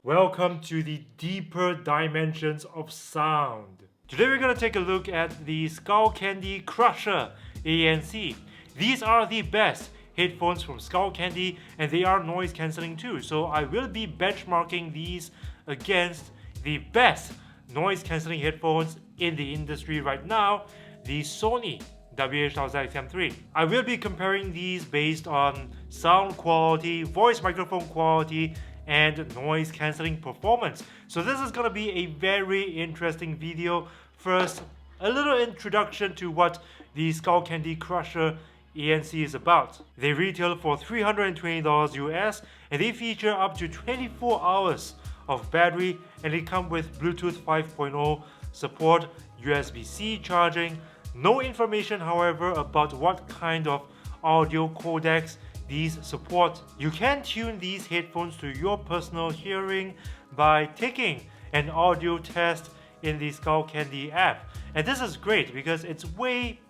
Welcome to the deeper dimensions of sound. Today we're going to take a look at the Skullcandy Crusher ANC. These are the best headphones from Skullcandy and they are noise cancelling too. So I will be benchmarking these against the best noise cancelling headphones in the industry right now, the Sony WH-1000XM3. I will be comparing these based on sound quality, voice microphone quality, and noise cancelling performance. So this is going to be a very interesting video. First, a little introduction to what the Skullcandy Crusher ANC is about. They retail for $320 US and they feature up to 24 hours of battery and they come with Bluetooth 5.0 support, USB-C charging. No information, however, about what kind of audio codecs these support. You can tune these headphones to your personal hearing by taking an audio test in the Skullcandy app. And this is great because it's way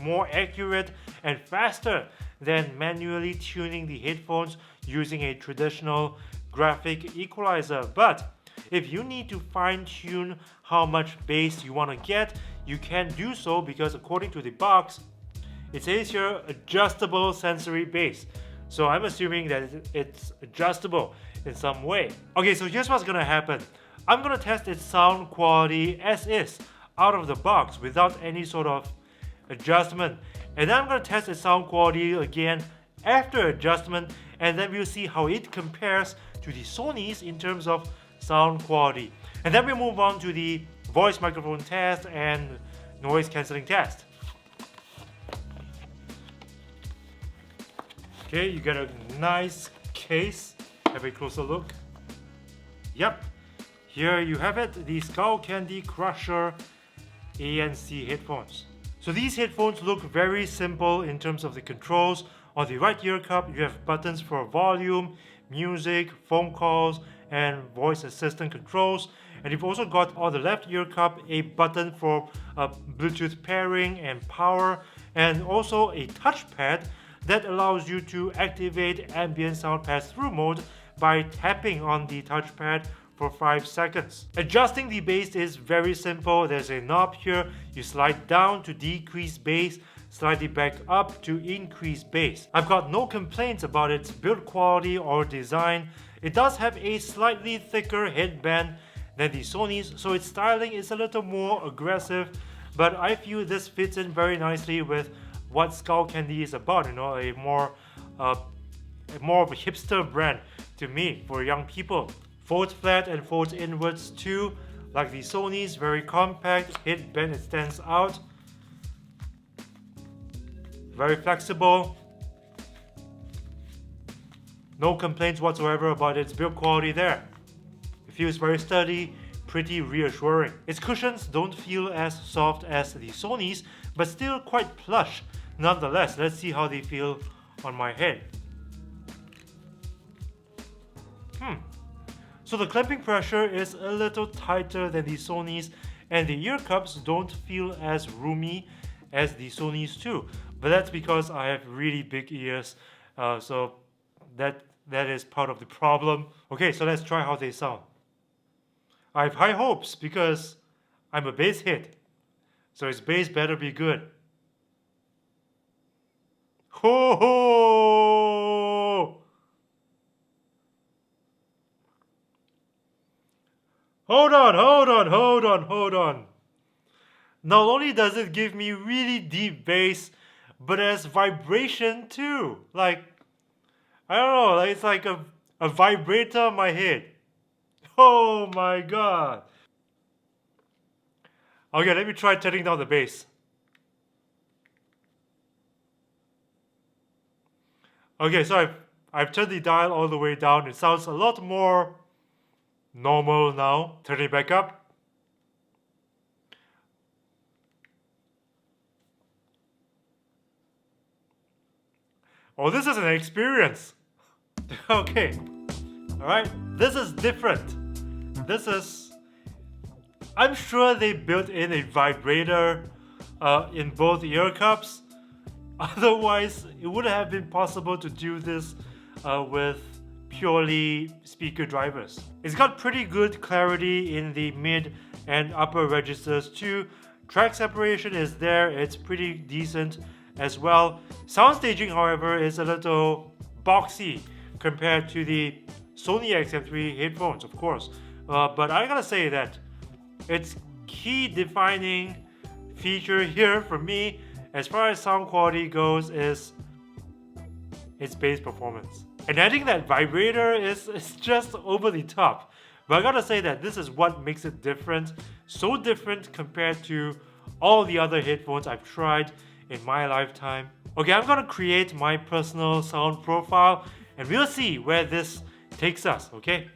more accurate and faster than manually tuning the headphones using a traditional graphic equalizer. But if you need to fine-tune how much bass you want to get, you can do so because according to the box, it says here adjustable sensory bass. So I'm assuming that it's adjustable in some way. Okay, so here's what's gonna happen. I'm gonna test its sound quality as is, out of the box, without any sort of adjustment. And then I'm gonna test its sound quality again after adjustment, and then we'll see how it compares to the Sony's in terms of sound quality. And then we move on to the voice microphone test and noise cancelling test. Okay, you get a nice case. Have a closer look. Yep, here you have it, the Skullcandy Crusher ANC headphones. So these headphones look very simple in terms of the controls. On the right ear cup, you have buttons for volume, music, phone calls, and voice assistant controls. And you've also got on the left ear cup a button for Bluetooth pairing and power, and also a touchpad that allows you to activate ambient sound pass-through mode by tapping on the touchpad for 5 seconds. Adjusting the bass is very simple. There's a knob here. You slide down to decrease bass, slide it back up to increase bass. I've got no complaints about its build quality or design. It does have a slightly thicker headband than the Sony's, so its styling is a little more aggressive, but I feel this fits in very nicely with what Skullcandy is about, you know, a more of a hipster brand to me for young people. Folds flat and folds inwards too, like the Sony's, very compact, headband it stands out. Very flexible. No complaints whatsoever about its build quality there. It feels very sturdy, pretty reassuring. Its cushions don't feel as soft as the Sony's, but still quite plush. Nonetheless, let's see how they feel on my head. So the clamping pressure is a little tighter than the Sony's, and the ear cups don't feel as roomy as the Sony's too. But that's because I have really big ears, so that is part of the problem. Okay, so let's try how they sound. I have high hopes because I'm a bass head, so its bass better be good. Ho ho! Hold on. Not only does it give me really deep bass, but it has vibration too. Like, I don't know, like it's like a vibrator on my head. Oh my god. Okay, let me try turning down the bass. Okay, so I've turned the dial all the way down. It sounds a lot more normal now. Turn it back up. Oh, this is an experience. Okay. Alright, this is different. I'm sure they built in a vibrator in both ear cups. Otherwise, it wouldn't have been possible to do this with purely speaker drivers. It's got pretty good clarity in the mid and upper registers too. Track separation is there, it's pretty decent as well. Sound staging, however, is a little boxy compared to the Sony XM3 headphones, of course. But I gotta say that its key defining feature here for me, as far as sound quality goes, is its bass performance. And adding that vibrator is just over the top. But I gotta say that this is what makes it different. So different compared to all the other headphones I've tried in my lifetime. Okay, I'm gonna create my personal sound profile and we'll see where this takes us, okay?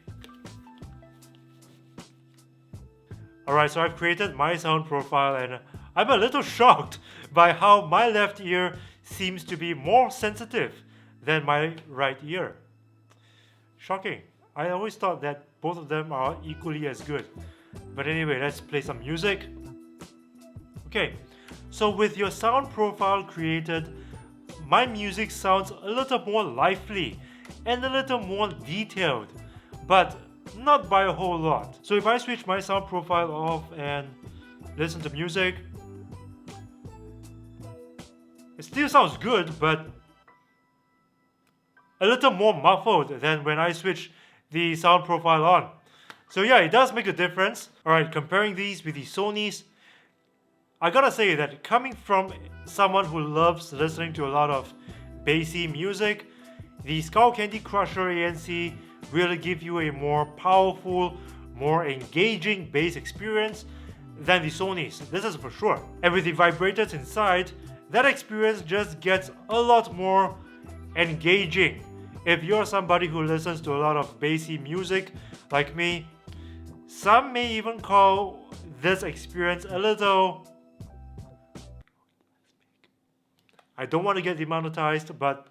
Alright, so I've created my sound profile and I'm a little shocked by how my left ear seems to be more sensitive than my right ear. Shocking. I always thought that both of them are equally as good. But anyway, let's play some music. Okay, so with your sound profile created, my music sounds a little more lively and a little more detailed, but not by a whole lot. So if I switch my sound profile off and listen to music, it still sounds good, but a little more muffled than when I switch the sound profile on. So yeah, it does make a difference. Alright, comparing these with the Sonys, I gotta say that coming from someone who loves listening to a lot of bassy music, the Skullcandy Crusher ANC really give you a more powerful, more engaging bass experience than the Sonys. This is for sure. And with the vibrators inside, that experience just gets a lot more engaging. If you're somebody who listens to a lot of bassy music like me, some may even call this experience a little... I don't want to get demonetized, but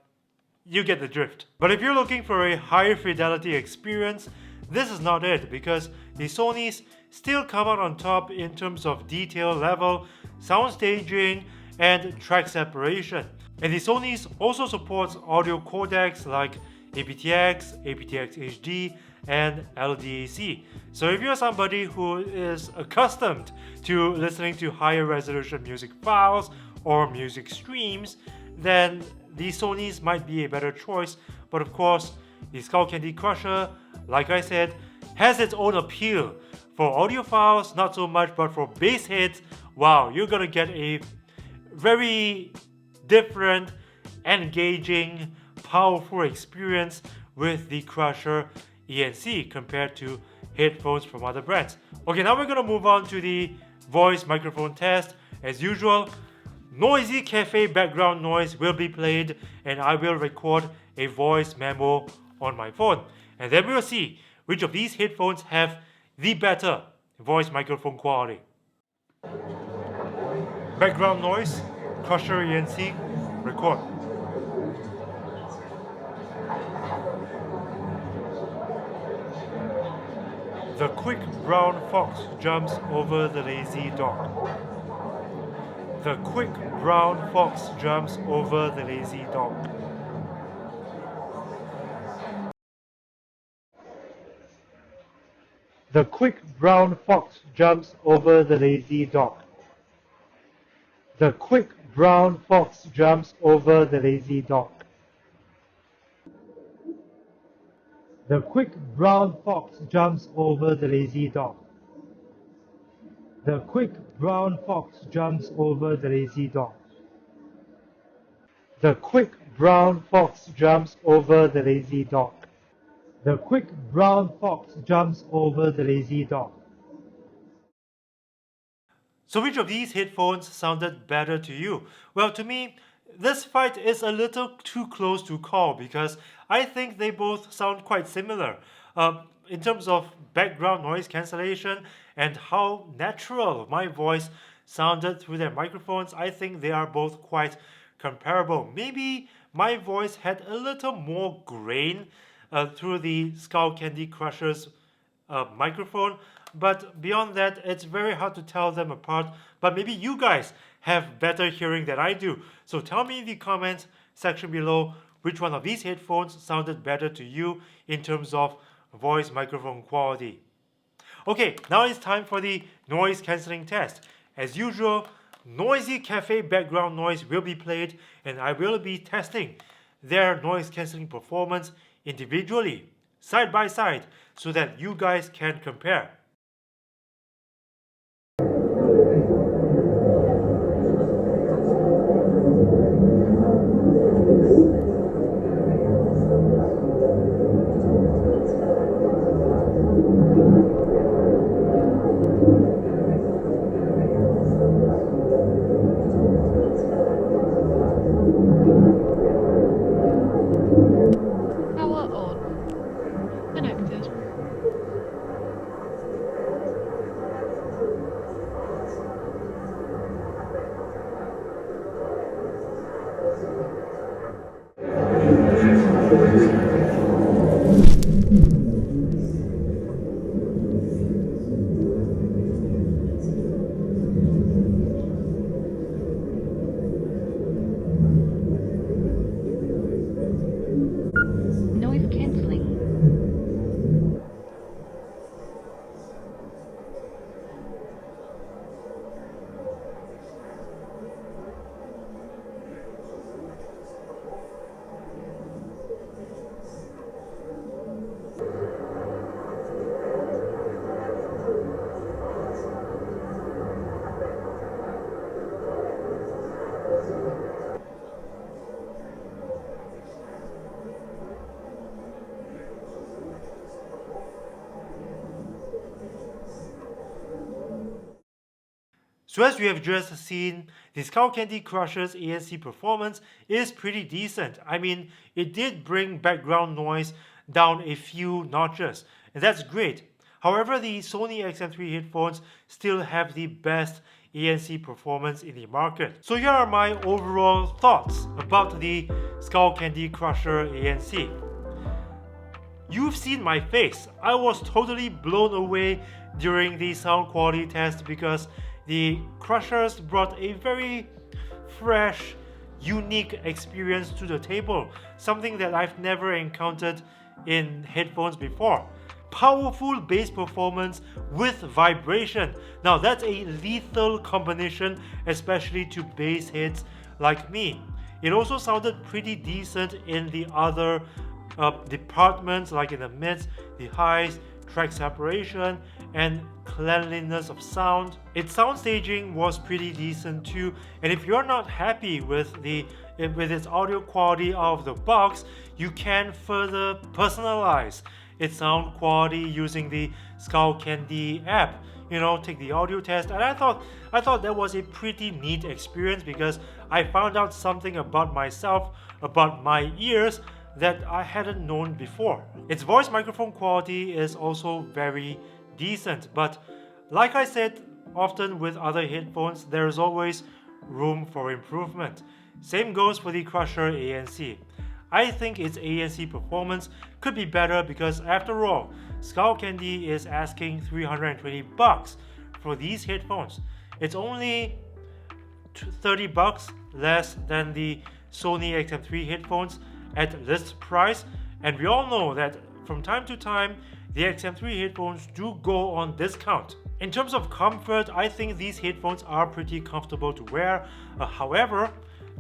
you get the drift. But if you're looking for a higher fidelity experience, this is not it, because the Sonys still come out on top in terms of detail level, sound staging, and track separation. And the Sonys also supports audio codecs like aptX, aptX HD, and LDAC. So if you're somebody who is accustomed to listening to higher resolution music files or music streams, then the Sonys might be a better choice. But of course, the Skullcandy Crusher, like I said, has its own appeal. For audiophiles, not so much, but for bass heads, wow, you're gonna get a very different, engaging, powerful experience with the Crusher ANC compared to headphones from other brands. Okay, now we're gonna move on to the voice microphone test. As usual, noisy cafe background noise will be played and I will record a voice memo on my phone. And then we'll see which of these headphones have the better voice microphone quality. Background noise, Crusher ANC, record. The quick brown fox jumps over the lazy dog. The quick brown fox jumps over the lazy dog. The quick brown fox jumps over the lazy dog. The quick brown fox jumps over the lazy dog. The quick brown fox jumps over the lazy dog. The quick brown fox jumps over the lazy dog. The quick brown fox jumps over the lazy dog. The quick brown fox jumps over the lazy dog. So which of these headphones sounded better to you? Well, to me, this fight is a little too close to call because I think they both sound quite similar. In terms of background noise cancellation and how natural my voice sounded through their microphones, I think they are both quite comparable. Maybe my voice had a little more grain through the Skullcandy Crusher's microphone, but beyond that, it's very hard to tell them apart. But maybe you guys have better hearing than I do. So tell me in the comments section below which one of these headphones sounded better to you in terms of voice microphone quality. Okay, now it's time for the noise cancelling test. As usual, noisy cafe background noise will be played and I will be testing their noise cancelling performance individually, side by side, so that you guys can compare. So as you have just seen, the Skullcandy Crusher's ANC performance is pretty decent. I mean, it did bring background noise down a few notches, and that's great. However, the Sony XM3 headphones still have the best ANC performance in the market. So here are my overall thoughts about the Skullcandy Crusher ANC. You've seen my face. I was totally blown away during the sound quality test because the Crushers brought a very fresh, unique experience to the table, something that I've never encountered in headphones before. Powerful bass performance with vibration. Now that's a lethal combination, especially to bass heads like me. It also sounded pretty decent in the other departments, like in the mids, the highs, track separation, and cleanliness of sound. Its sound staging was pretty decent too, and if you're not happy with its audio quality out of the box, you can further personalize its sound quality using the Skullcandy app. You know, take the audio test, and I thought that was a pretty neat experience because I found out something about myself, about my ears, that I hadn't known before. Its voice microphone quality is also very decent, but like I said often with other headphones, there is always room for improvement. Same goes for the Crusher ANC. I think its ANC performance could be better because after all, Skullcandy is asking $320 for these headphones. It's only $30 less than the Sony XM3 headphones at list price, and we all know that from time to time the XM3 headphones do go on discount. In terms of comfort, I think these headphones are pretty comfortable to wear. However,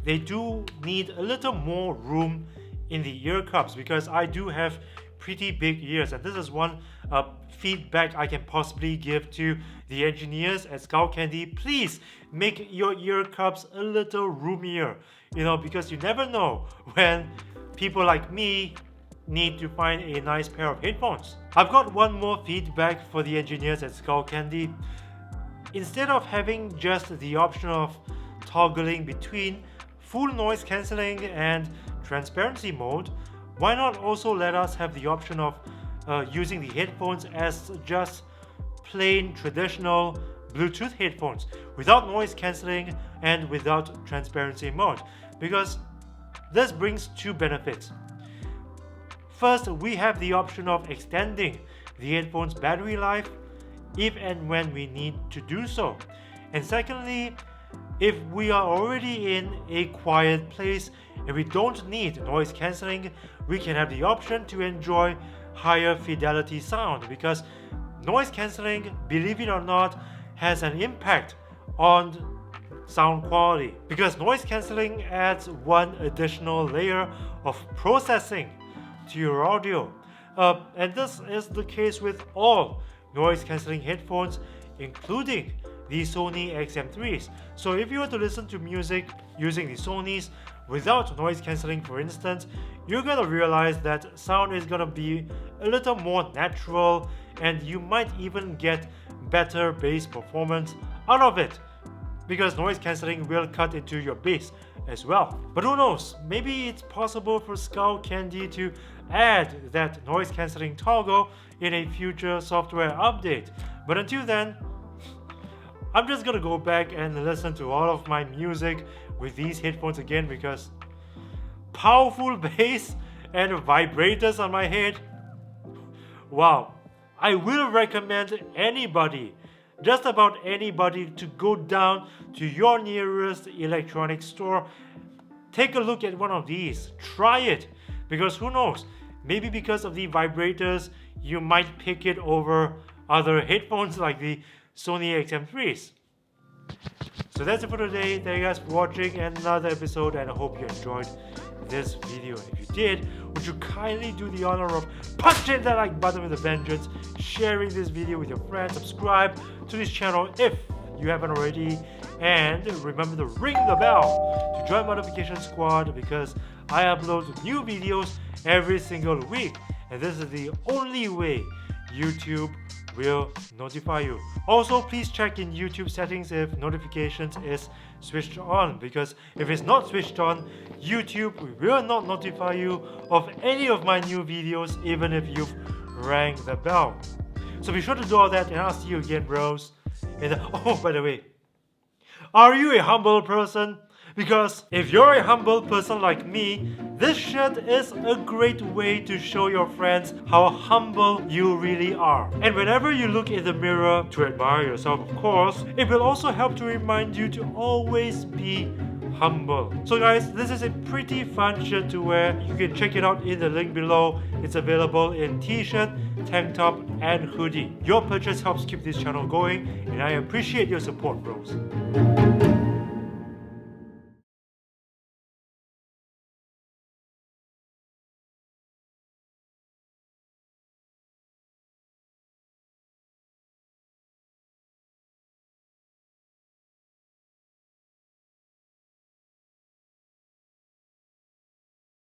they do need a little more room in the ear cups because I do have pretty big ears, and this is one feedback I can possibly give to the engineers at Skullcandy. Please make your ear cups a little roomier, you know, because you never know when people like me need to find a nice pair of headphones. I've got one more feedback for the engineers at Skullcandy. Instead of having just the option of toggling between full noise cancelling and transparency mode, why not also let us have the option of using the headphones as just plain traditional Bluetooth headphones without noise cancelling and without transparency mode, because this brings two benefits. First, we have the option of extending the headphone's battery life if and when we need to do so. And secondly, if we are already in a quiet place and we don't need noise cancelling, we can have the option to enjoy higher fidelity sound, because noise cancelling, believe it or not, has an impact on sound quality, because noise cancelling adds one additional layer of processing to your audio. And this is the case with all noise cancelling headphones, including the Sony XM3s. So if you were to listen to music using the Sonys without noise cancelling, for instance, you're gonna realize that sound is gonna be a little more natural, and you might even get better bass performance out of it, because noise cancelling will cut into your bass as well. But who knows, maybe it's possible for Skullcandy to add that noise cancelling toggle in a future software update. But until then, I'm just gonna go back and listen to all of my music with these headphones again, because powerful bass and vibrators on my head, wow. I will recommend anybody, just about anybody, to go down to your nearest electronics store, take a look at one of these, try it, because who knows, maybe because of the vibrators you might pick it over other headphones like the Sony XM3s. So that's it for today. Thank you guys for watching another episode, and I hope you enjoyed this video. And if you did, would you kindly do the honor of punching that like button with a vengeance, sharing this video with your friends, subscribe to this channel if you haven't already, and remember to ring the bell to join Notification Squad, because I upload new videos every single week, and this is the only way YouTube will notify you. Also, please check in YouTube settings if notifications is switched on, because if it's not switched on, YouTube will not notify you of any of my new videos, even if you've rang the bell. So be sure to do all that, and I'll see you again, bros. And oh, by the way, are you a humble person? Because if you're a humble person like me, this shirt is a great way to show your friends how humble you really are. And whenever you look in the mirror, to admire yourself of course, it will also help to remind you to always be humble. So guys, this is a pretty fun shirt to wear. You can check it out in the link below. It's available in t-shirt, tank top, and hoodie. Your purchase helps keep this channel going, and I appreciate your support, bros.